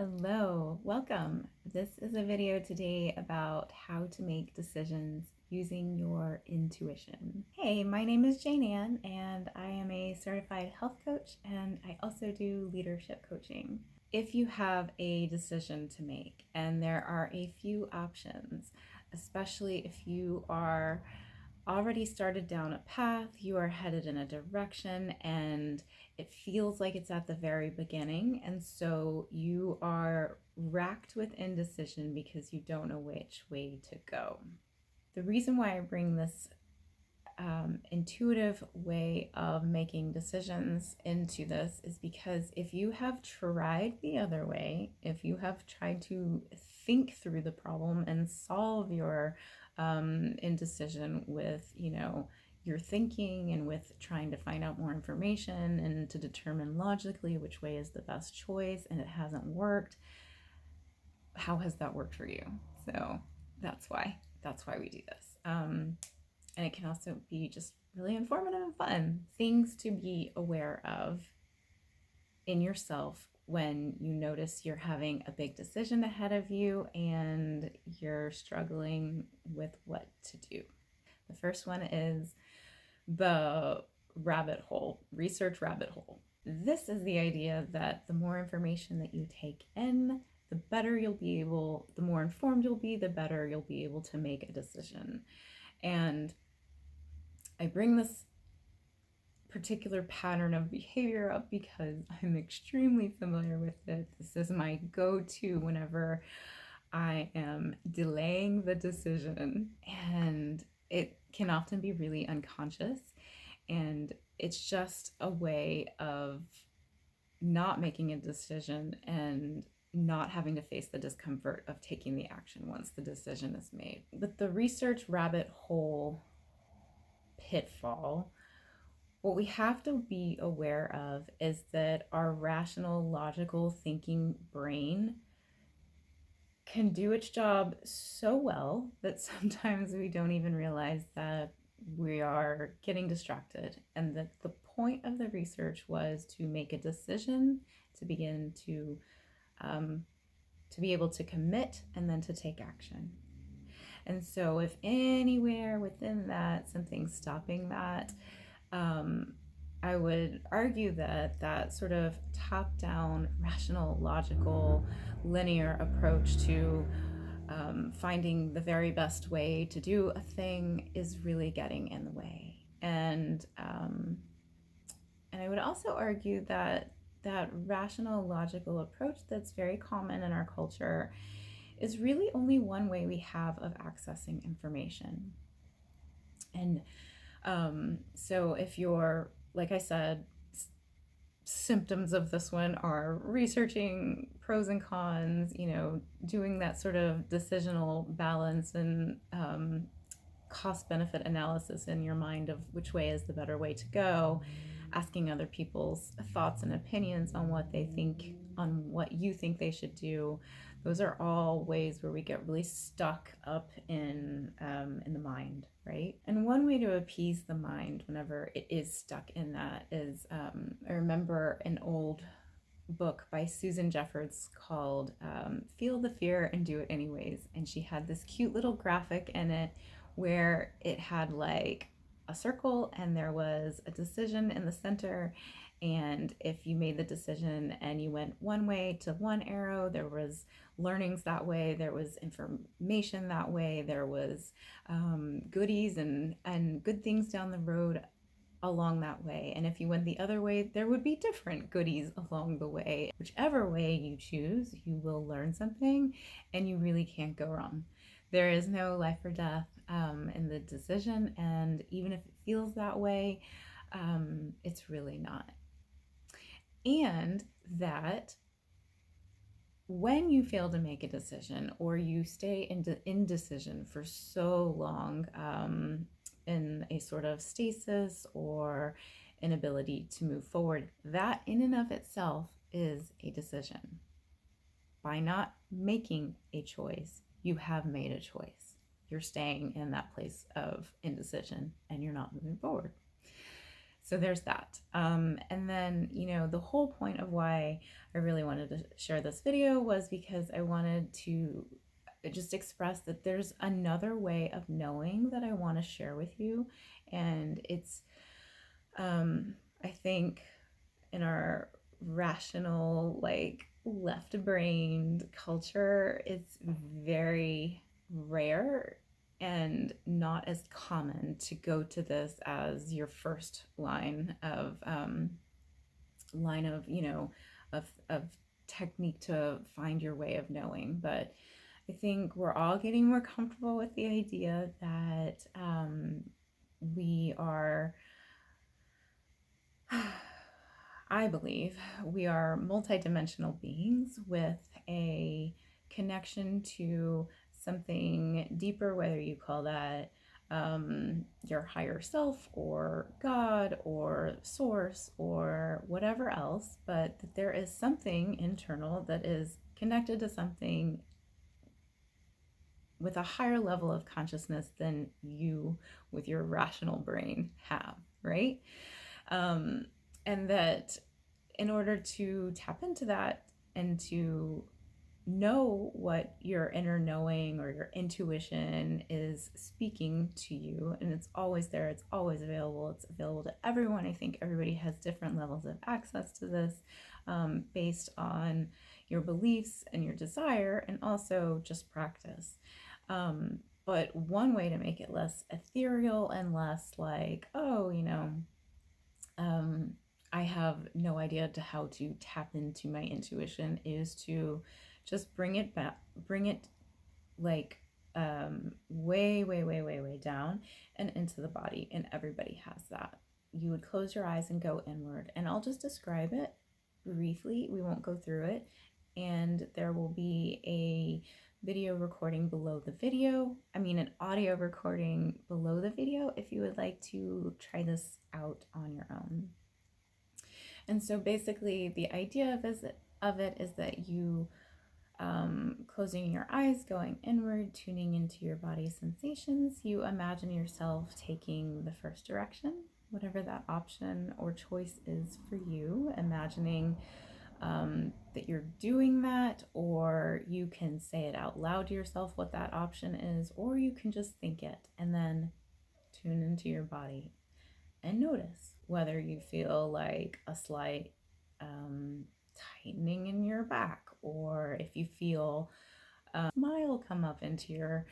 Hello, welcome. This is a video today about how to make decisions using your intuition. Hey, my name is Jane Ann and I am a certified health coach and I also do leadership coaching. If you have a decision to make and there are a few options, especially if you are already started down a path, you are headed in a direction, and it feels like it's at the very beginning. And so you are racked with indecision because you don't know which way to go. The reason why I bring this intuitive way of making decisions into this is because if you have tried the other way, if you have tried to think through the problem and solve your indecision with, your thinking and with trying to find out more information and to determine logically which way is the best choice, and it hasn't worked, how has that worked for you? So that's why we do this. And it can also be just really informative and fun. Things to be aware of in yourself when you notice you're having a big decision ahead of you and you're struggling with what to do. The first one is the research rabbit hole. This is the idea that the more information that you take in, the more informed you'll be, the better you'll be able to make a decision. And I bring this particular pattern of behavior up because I'm extremely familiar with it. This is my go-to whenever I am delaying the decision, and it can often be really unconscious, and it's just a way of not making a decision and not having to face the discomfort of taking the action once the decision is made. With the research rabbit hole pitfall, what we have to be aware of is that our rational, logical thinking brain can do its job so well that sometimes we don't even realize that we are getting distracted, and that the point of the research was to make a decision, to begin to be able to commit and then to take action. And so if anywhere within that something's stopping that, I would argue that that sort of top-down, rational, logical, linear approach to finding the very best way to do a thing is really getting in the way. And I would also argue that that rational, logical approach that's very common in our culture is really only one way we have of accessing information. And so if you're, like I said, symptoms of this one are researching pros and cons, doing that sort of decisional balance and cost-benefit analysis in your mind of which way is the better way to go, asking other people's thoughts and opinions on what they think, on what you think they should do. Those are all ways where we get really stuck up in the mind, right? And one way to appease the mind whenever it is stuck in that is, I remember an old book by Susan Jeffords called Feel the Fear and Do It Anyways. And she had this cute little graphic in it where it had like a circle and there was a decision in the center. And if you made the decision and you went one way to one arrow, there was learnings that way, there was information that way, there was goodies and good things down the road along that way. And if you went the other way, there would be different goodies along the way. Whichever way you choose, you will learn something and you really can't go wrong. There is no life or death in the decision, and even if it feels that way, it's really not. And that when you fail to make a decision or you stay in indecision for so long, in a sort of stasis or inability to move forward, that in and of itself is a decision. By not making a choice, you have made a choice. You're staying in that place of indecision and you're not moving forward. So there's that. And then, you know, the whole point of why I really wanted to share this video was because I wanted to just express that there's another way of knowing that I want to share with you. And it's, I think in our rational, like left-brained culture, it's very rare and not as common to go to this as your first line of, you know, of technique to find your way of knowing. But I think we're all getting more comfortable with the idea that we are I believe we are multidimensional beings with a connection to something deeper, whether you call that your higher self or God or source or whatever else, but that there is something internal that is connected to something with a higher level of consciousness than you with your rational brain have, right? And that in order to tap into that and to know what your inner knowing or your intuition is speaking to you, and it's always there, it's always available, it's available to everyone. I think everybody has different levels of access to this based on your beliefs and your desire, and also just practice. But one way to make it less ethereal and less like, oh, you know, I have no idea to how to tap into my intuition is to just bring it back, bring it like way down and into the body. And everybody has that. You would close your eyes and go inward. And I'll just describe it briefly. We won't go through it. And there will be a video recording below the video. I mean, an audio recording below the video if you would like to try this out on your own. And so basically the idea of it is that you closing your eyes, going inward, tuning into your body sensations, you imagine yourself taking the first direction, whatever that option or choice is for you, imagining that you're doing that, or you can say it out loud to yourself what that option is, or you can just think it and then tune into your body and notice whether you feel like a slight tightening in your back, or if you feel a smile come up into your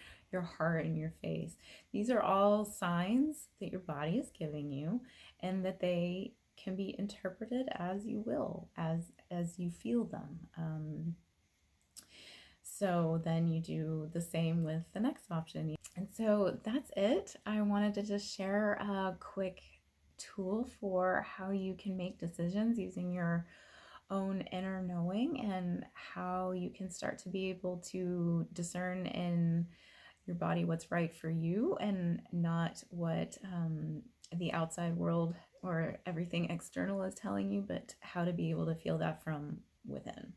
heart and your face. These are all signs that your body is giving you, and that they can be interpreted as you will, as you feel them. So then you do the same with the next option. And so that's it. I wanted to just share a quick tool for how you can make decisions using your own inner knowing, and how you can start to be able to discern in your body what's right for you and not what the outside world or everything external is telling you, but how to be able to feel that from within.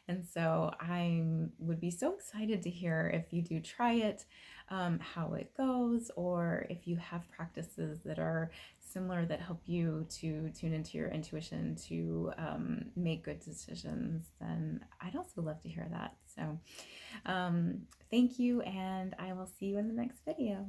And so I would be so excited to hear if you do try it, how it goes, or if you have practices that are similar that help you to tune into your intuition to make good decisions. Then I'd also love to hear that. So thank you, and I will see you in the next video.